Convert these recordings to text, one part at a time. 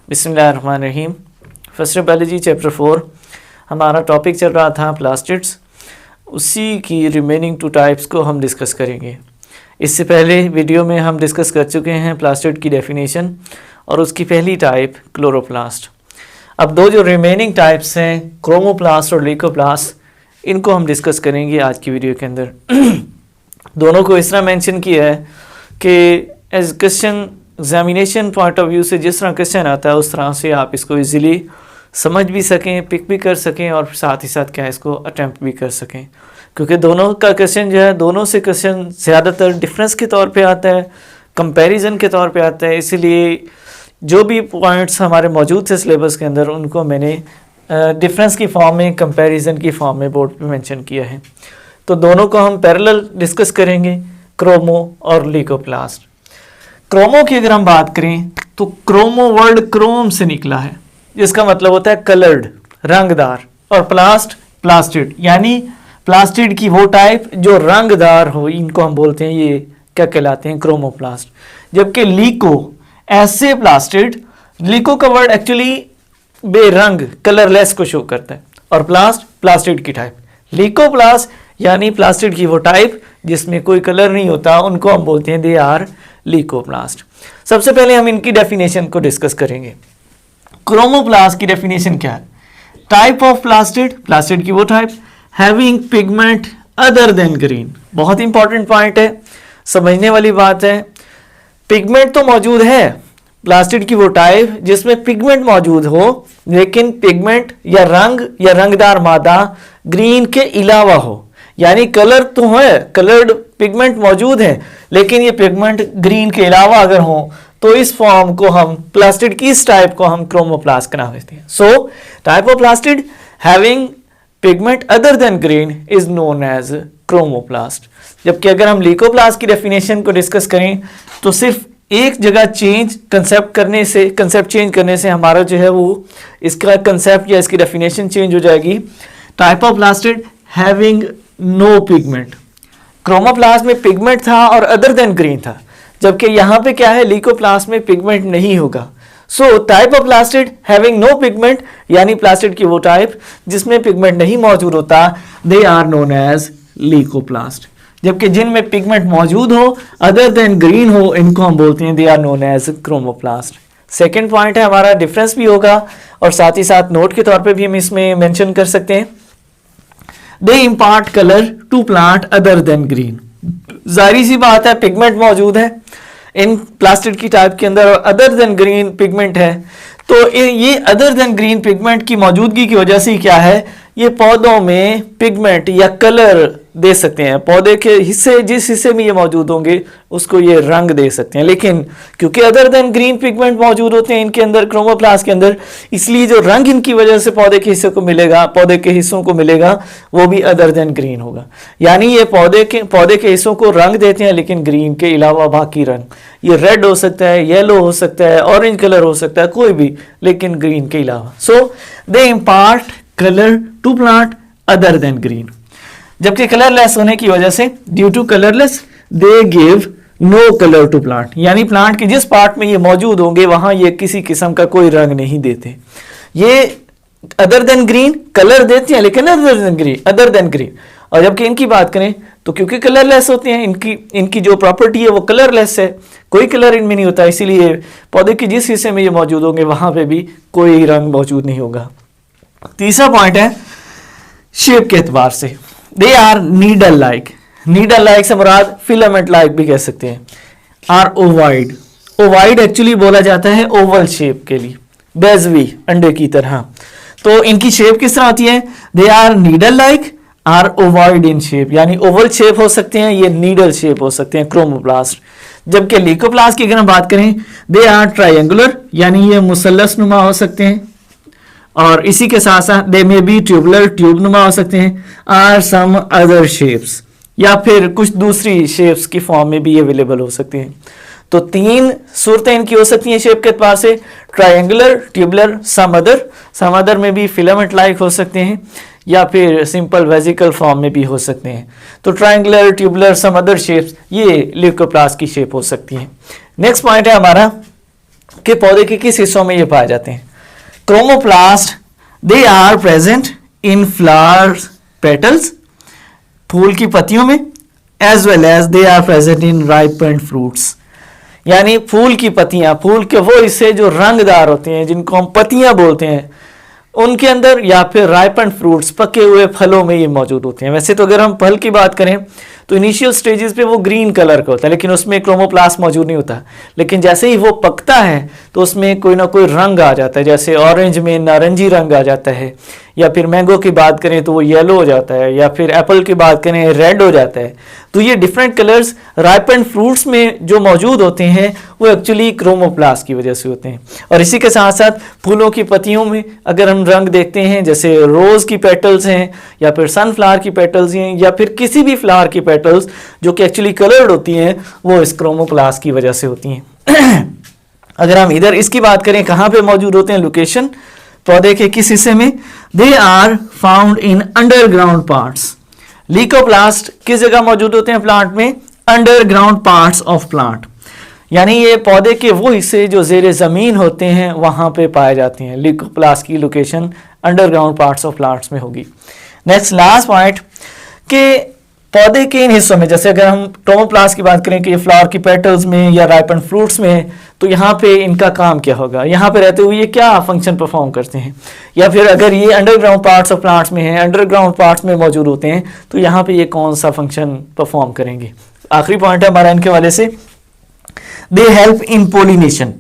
बिस्मिल्लाहिर्रहमानिर्रहीम। First biology chapter 4 हमारा topic चल रहा था प्लास्टिड्स, उसी की रिमेनिंग 2 टाइप्स को हम डिस्कस करेंगे। इससे पहले वीडियो में हम डिस्कस कर चुके हैं प्लास्टिड की डेफिनेशन और उसकी पहली टाइप क्लोरोप्लास्ट। अब 2 जो रिमेनिंग टाइप्स हैं क्रोमोप्लास्ट और ल्यूकोप्लास्ट, इनको हम डिस्कस करेंगे आज की वीडियो के अंदर। दोनों को इस तरह मेंशन किया है कि as question examination point of view से जिस तरह क्वेश्चन आता है उस तरह से आप इसको इजीली समझ भी सकें, पिक भी कर सकें और साथ ही साथ क्या इसको अटैम्प्ट भी कर सकें, क्योंकि दोनों का क्वेश्चन जो है, दोनों से क्वेश्चन ज़्यादातर डिफरेंस के तौर पे आता है, कंपैरिजन के तौर पे आता है। इसीलिए जो भी पॉइंट्स हमारे मौजूद थे सिलेबस के अंदर उनको मैंने डिफरेंस की फॉर्म में, कंपैरिजन की फॉर्म में बोर्ड पे मेंशन किया है। तो दोनों को हम पैरेलल डिस्कस करेंगे, क्रोमो और ल्यूकोप्लास्ट। क्रोमो की अगर हम बात करें तो क्रोमो वर्ड क्रोम से निकला है, जिसका मतलब होता है कलर्ड, रंगदार, और प्लास्टिड यानी प्लास्टिड की वो टाइप जो रंगदार हो, इनको हम बोलते हैं, ये क्या कहलाते हैं, क्रोमोप्लास्ट। जबकि लीको ऐसे प्लास्टिड, लीको का वर्ड एक्चुअली बेरंग, कलरलेस को शो करता है, और प्लास्टिड की टाइप। लीकोप्लास्ट यानी प्लास्टिड की वो टाइप जिसमें कोई कलर नहीं होता, उनको हम बोलते हैं दे आर ल्यूकोप्लास्ट। सबसे पहले हम इनकी डेफिनेशन को डिस्कस करेंगे। क्रोमोप्लास्ट की डेफिनेशन क्या है? टाइप ऑफ प्लास्टिड की वो type having pigment other than green. बहुत इंपॉर्टेंट पॉइंट है, समझने वाली बात है। पिगमेंट तो मौजूद है, प्लास्टिड की वो टाइप जिसमें पिगमेंट मौजूद हो, लेकिन पिगमेंट या रंग या रंगदार मादा ग्रीन के अलावा हो। यानी कलर तो है, कलर्ड पिगमेंट मौजूद है, लेकिन ये पिगमेंट ग्रीन के अलावा अगर हो तो इस फॉर्म को हम प्लास्टिड की इस टाइप को हम क्रोमोप्लास्ट का नाम देते हैं। So type of plastid having pigment other than green is known as chromoplast. जबकि अगर हम ल्यूकोप्लास्ट की डेफिनेशन को डिस्कस करें तो सिर्फ एक जगह कंसेप्ट चेंज करने से हमारा जो है वो इसका कंसेप्ट या इसकी डेफिनेशन चेंज हो जाएगी। Type of plastid having no pigment. Chromoplast में पिगमेंट था और अदर देन ग्रीन था, जबकि यहाँ पे क्या है, ल्यूकोप्लास्ट में पिगमेंट नहीं होगा। So type of plastid having no pigment यानी प्लास्टिड की वो टाइप जिसमें पिगमेंट नहीं मौजूद होता, they are known as leucoplast. जबकि जिनमें पिगमेंट मौजूद हो, अदर देन ग्रीन हो, इनको हम बोलते हैं they are known as chromoplast. Second point है हमारा, डिफरेंस भी होगा और साथ ही साथ नोट के तौर पे भी हम इसमें मेंशन कर सकते हैं। They impart colour to plant other than green. जाहिर सी बात है, पिगमेंट मौजूद है इन प्लास्टिड की टाइप के अंदर और अदर देन ग्रीन पिगमेंट है, तो ये अदर देन ग्रीन पिगमेंट की मौजूदगी की वजह से क्या है, ये पौधों में पिगमेंट या कलर दे सकते हैं। पौधे के हिस्से, जिस हिस्से में ये मौजूद होंगे उसको ये रंग दे सकते हैं। लेकिन क्योंकि अदर देन ग्रीन पिगमेंट मौजूद होते हैं इनके अंदर, क्रोमोप्लास्ट के अंदर, इसलिए जो रंग इनकी वजह से पौधे के हिस्से को मिलेगा, पौधे के हिस्सों को मिलेगा, वो भी अदर देन ग्रीन होगा। यानी ये पौधे के हिस्सों को रंग देते हैं, लेकिन ग्रीन के अलावा बाकी रंग, ये रेड हो सकता है, येलो हो सकता है, ऑरेंज कलर हो सकता है, कोई भी, लेकिन ग्रीन के अलावा। So they impart colour to plant other than green. जबकि कलरलेस होने की वजह से, due to colourless, they give no colour to plant. यानी प्लांट के जिस पार्ट में ये मौजूद होंगे वहां ये किसी किस्म का कोई रंग नहीं देते। ये अदर देन ग्रीन कलर देते हैं, लेकिन अदर देन ग्रीन। और जबकि इनकी बात करें तो क्योंकि कलरलेस होते हैं, इनकी जो प्रॉपर्टी है वो कलरलेस है, कोई कलर इनमें नहीं होता, इसीलिए पौधे के जिस हिस्से में ये मौजूद होंगे वहां पे भी कोई रंग मौजूद नहीं होगा। तीसरा पॉइंट है शेप के एतबार से, they are needle like. Needle like से मुराद फिलामेंट लाइक भी कह सकते हैं। आर ओवाइड, ओवाइड एक्चुअली बोला जाता है ओवल शेप के लिए, बेजवी, अंडे की तरह। तो इनकी शेप किस तरह होती है, they are needle like, are ovoid in shape, यानी ओवल शेप हो सकते हैं, ये नीडल शेप हो सकते हैं क्रोमोप्लास्ट। जबकि ल्यूकोप्लास्ट की अगर हम बात करें, दे आर ट्रायंगुलर, यानी ये मुसल्लस नुमा हो सकते हैं, और इसी के साथ साथ दे में भी ट्यूबुलर, ट्यूबनुमा हो सकते हैं, आर सम अदर शेप्स, या फिर कुछ दूसरी शेप्स की फॉर्म में भी अवेलेबल हो सकते हैं। तो 3 सूरतें इनकी हो सकती हैं शेप के एतबार से, ट्रायंगुलर, ट्यूबुलर, सम अदर में भी फिलामेंट लाइक हो सकते हैं, या फिर सिंपल वेजिकल फॉर्म में भी हो सकते हैं। तो triangular, tubular, some other shapes, ये ल्यूकोप्लास्ट की शेप हो सकती हैं। नेक्स्ट पॉइंट है हमारा कि पौधे के किस हिस्सों में ये पाए जाते हैं। Chromoplast they are present in flower petals, फूल की पत्तियों में, as well as they are present in ripened fruits, यानी फूल की पत्तियां, फूल के वो हिस्से जो रंगदार होते हैं जिनको हम पत्तियां बोलते हैं, उनके अंदर या फिर राइपेंड फ्रूट्स, पके हुए फलों में ये मौजूद होते हैं। वैसे तो अगर हम फल की बात करें तो इनिशियल स्टेजेस पे वो ग्रीन कलर का होता है, लेकिन उसमें क्रोमोप्लास्ट मौजूद नहीं होता। लेकिन जैसे ही वो पकता है तो उसमें कोई ना कोई रंग आ जाता है, जैसे ऑरेंज में नारंगी रंग आ जाता है, या फिर मैंगो की बात करें तो वो येलो हो जाता है, या फिर एप्पल की बात करें रेड हो जाता है। तो ये डिफरेंट कलर्स राइपेंड फ्रूट्स में जो मौजूद होते हैं वो एक्चुअली क्रोमोप्लास्ट की वजह से होते हैं। और इसी के साथ साथ फूलों की पत्तियों में अगर हम रंग देखते हैं, जैसे रोज़ की पेटल्स हैं, या फिर सनफ्लावर की पेटल्स हैं, या फिर किसी भी फ्लावर की पेटल्स जो कि एक्चुअली कलर्ड होती हैं, वो इस क्रोमोप्लास्ट की वजह से होती हैं। अगर हम इधर इसकी बात करें कहाँ पे मौजूद होते हैं, लोकेशन, पौधे के किस हिस्से में, they are found in underground parts. Leucoplast किस जगह मौजूद होते हैं प्लांट में, अंडरग्राउंड पार्ट्स ऑफ प्लांट, यानी ये पौधे के वो हिस्से जो ज़ेरे ज़मीन होते हैं वहाँ पे पाए जाते हैं। लीकोप्लास्ट की location underground parts of plants में होगी। नेक्स्ट लास्ट पॉइंट कि पौधे के इन हिस्सों में, जैसे अगर हम क्रोमोप्लास्ट की बात करें कि फ्लावर की पेटल्स में या राइपेंड फ्रूट्स में, तो यहाँ पे इनका काम क्या होगा, यहाँ पे रहते हुए ये क्या फंक्शन परफॉर्म करते हैं, या फिर अगर ये अंडरग्राउंड पार्ट्स ऑफ प्लांट्स में हैं, अंडरग्राउंड पार्ट्स में मौजूद होते हैं, तो यहाँ पे ये कौन सा फंक्शन परफॉर्म करेंगे। आखिरी पॉइंट है हमारा इनके वाले से, दे हेल्प इन पोलिनेशन,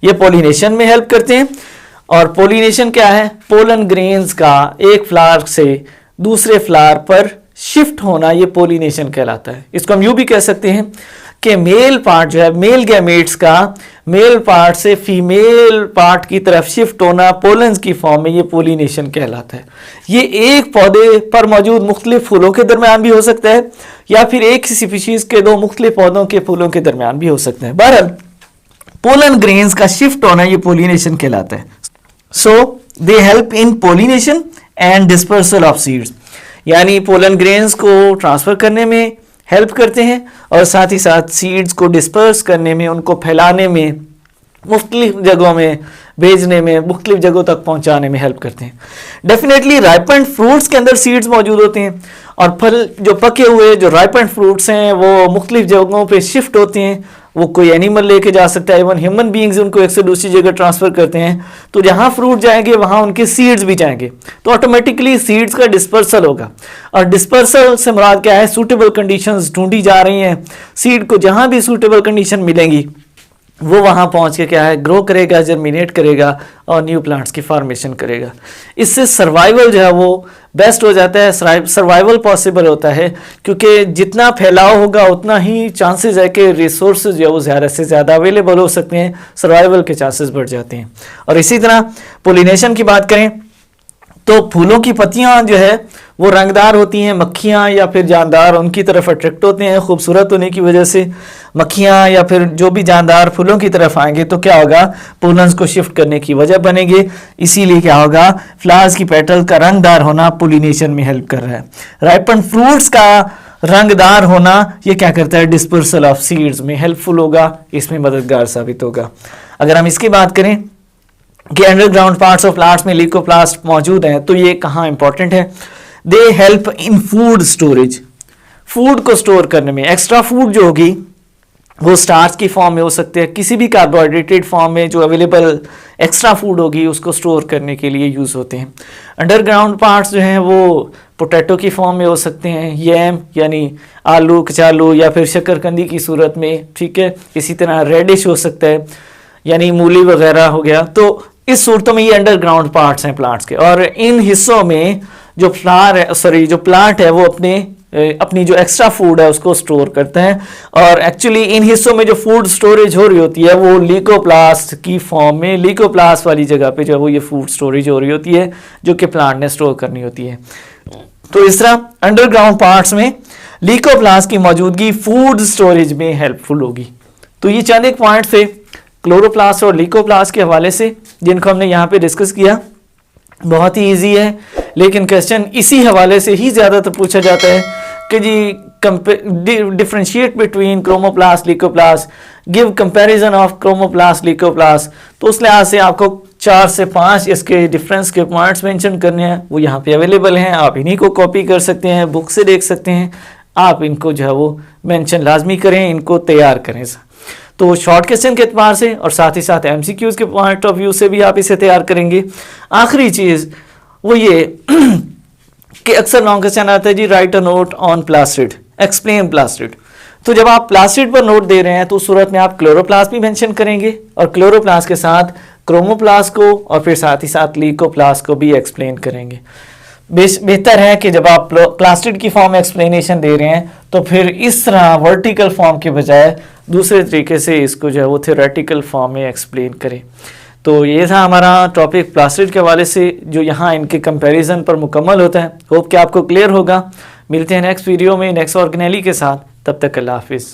ये पोलिनेशन में हेल्प करते हैं। और पोलिनेशन क्या है, पोलन ग्रेन्स का एक फ्लावर से दूसरे फ्लावर पर शिफ्ट होना, ये पोलिनेशन कहलाता है। इसको हम यूं भी कह सकते हैं कि मेल पार्ट जो है, मेल गैमेट्स का मेल पार्ट से फीमेल पार्ट की तरफ शिफ्ट होना पोलन्स की फॉर्म में, ये पोलिनेशन कहलाता है। ये एक पौधे पर मौजूद मुख्तलिफ फूलों के दरमियान भी हो सकता है, या फिर एक स्पीशीज के दो मुख्तलिफ पौधों के फूलों के दरमियान भी हो सकता है। बहरहाल पोलन ग्रेन्स का शिफ्ट होना ये पोलिनेशन कहलाता है। So they help in pollination and dispersal of seeds, यानी पोलन ग्रेन्स को ट्रांसफर करने में हेल्प करते हैं, और साथ ही साथ सीड्स को डिस्पर्स करने में, उनको फैलाने में, मुख्तलिफ जगहों में भेजने में, मुख्तलिफ जगहों तक पहुंचाने में हेल्प करते हैं। डेफिनेटली राइपेंड फ्रूट्स के अंदर सीड्स मौजूद होते हैं, और फल जो पके हुए जो राइपेंड फ्रूट्स हैं वो मुख्तलिफ जगहों पे शिफ्ट होते हैं। वो कोई एनिमल लेके जा सकता है, इवन ह्यूमन बीइंग्स उनको एक से दूसरी जगह ट्रांसफर करते हैं। तो जहाँ फ्रूट जाएंगे वहाँ उनके सीड्स भी जाएंगे, तो ऑटोमेटिकली सीड्स का डिस्पर्सल होगा। और डिस्पर्सल से मुराद क्या है, सूटेबल कंडीशंस ढूंढी जा रही हैं। सीड को जहाँ भी सूटेबल कंडीशन मिलेंगी वो वहाँ पहुँच के क्या है, ग्रो करेगा, जर्मिनेट करेगा और न्यू प्लांट्स की फॉर्मेशन करेगा। इससे सर्वाइवल जो है वो बेस्ट हो जाता है, सर्वाइवल पॉसिबल होता है, क्योंकि जितना फैलाव होगा उतना ही चांसेस है कि रिसोर्सेज जो है वो ज़्यादा से ज़्यादा अवेलेबल हो सकते हैं, सर्वाइवल के चांसेस बढ़ जाते हैं। और इसी तरह पोलिनेशन की बात करें तो फूलों की पत्तियां जो है वो रंगदार होती हैं, मक्खियां या फिर जानदार उनकी तरफ अट्रैक्ट होते हैं, खूबसूरत होने की वजह से। मक्खियां या फिर जो भी जानदार फूलों की तरफ आएंगे तो क्या होगा, पोलन्स को शिफ्ट करने की वजह बनेंगे। इसीलिए क्या होगा, फ्लावर्स की पेटल का रंगदार होना पोलिनेशन में हेल्प कर रहा है। राइपन फ्रूट्स का रंगदार होना ये क्या करता है, डिस्पर्सल ऑफ सीड्स में हेल्पफुल होगा, इसमें मददगार साबित होगा। अगर हम इसकी बात करें कि अंडरग्राउंड पार्ट्स ऑफ प्लांट्स में लीकोप्लास्ट मौजूद हैं, तो ये कहाँ इंपॉर्टेंट है, दे हेल्प इन फूड स्टोरेज, फूड को स्टोर करने में। एक्स्ट्रा फूड जो होगी वो स्टार्च की फॉर्म में हो सकते हैं, किसी भी कार्बोहाइड्रेटेड फॉर्म में जो अवेलेबल एक्स्ट्रा फूड होगी उसको स्टोर करने के लिए यूज़ होते हैं। अंडरग्राउंड पार्ट्स जो हैं वो पोटैटो की फॉर्म में हो सकते हैं, यैम यानी आलू, कचालू या फिर शकरकंदी की सूरत में, ठीक है। इसी तरह रेडिश हो सकता है यानी मूली वगैरह हो गया। तो इस सूरतों में ये अंडरग्राउंड पार्ट्स हैं प्लांट्स के, और इन हिस्सों में जो फ्लावर है, सॉरी जो प्लांट है वो अपनी जो एक्स्ट्रा फूड है उसको स्टोर करते हैं। और एक्चुअली इन हिस्सों में जो फूड स्टोरेज हो रही होती है वो लीकोप्लास्ट की फॉर्म में, लीकोप्लास्ट वाली जगह पे जो है वो ये फूड स्टोरेज हो रही होती है जो कि प्लांट ने स्टोर करनी होती है। तो इस तरह अंडरग्राउंड पार्ट्स में लीकोप्लास्ट की मौजूदगी फूड स्टोरेज में हेल्पफुल होगी। तो ये चंद एक पॉइंट थे क्लोरोप्लास्ट और लीकोप्लास्ट के हवाले से जिनको हमने यहाँ पे डिस्कस किया। बहुत ही इजी है, लेकिन क्वेश्चन इसी हवाले से ही ज़्यादातर पूछा जाता है कि जी differentiate between chromoplast leucoplast, give comparison of chromoplast leucoplast. तो उस लिहाज से आपको 4 से 5 इसके डिफरेंस के पॉइंट्स मेंशन करने हैं, वो यहाँ पे अवेलेबल हैं, आप इन्हीं को कॉपी कर सकते हैं, बुक से देख सकते हैं, आप इनको जो है वो मेंशन लाजमी करें, इनको तैयार करें। तो शॉर्ट क्वेश्चन के एतबार से और साथ ही साथ MCQs के पॉइंट ऑफ व्यू से भी आप इसे तैयार करेंगे। आखिरी चीज़ वो ये कि अक्सर लॉन्ग क्वेश्चन आता है जी write a note on plastid, explain plastid. तो जब आप प्लास्टिड पर नोट दे रहे हैं तो उस सूरत में आप क्लोरोप्लास्ट भी मेंशन करेंगे और क्लोरोप्लास्ट के साथ क्रोमोप्लास्ट को और फिर साथ ही साथ ल्यूकोप्लास्ट को भी एक्सप्लेन करेंगे। बेहतर है कि जब आप प्लास्टिड की फॉर्म में एक्सप्लेनेशन दे रहे हैं तो फिर इस तरह वर्टिकल फॉर्म के बजाय दूसरे तरीके से इसको जो है वो थ्योरेटिकल फॉर्म में एक्सप्लेन करें। तो ये था हमारा टॉपिक प्लास्टिड के हवाले से जो यहाँ इनके कंपैरिजन पर मुकम्मल होता है। होप कि आपको क्लियर होगा। मिलते हैं नेक्स्ट वीडियो में नेक्स्ट ऑर्गेनेली के साथ, तब तक अल्लाह हाफिज़।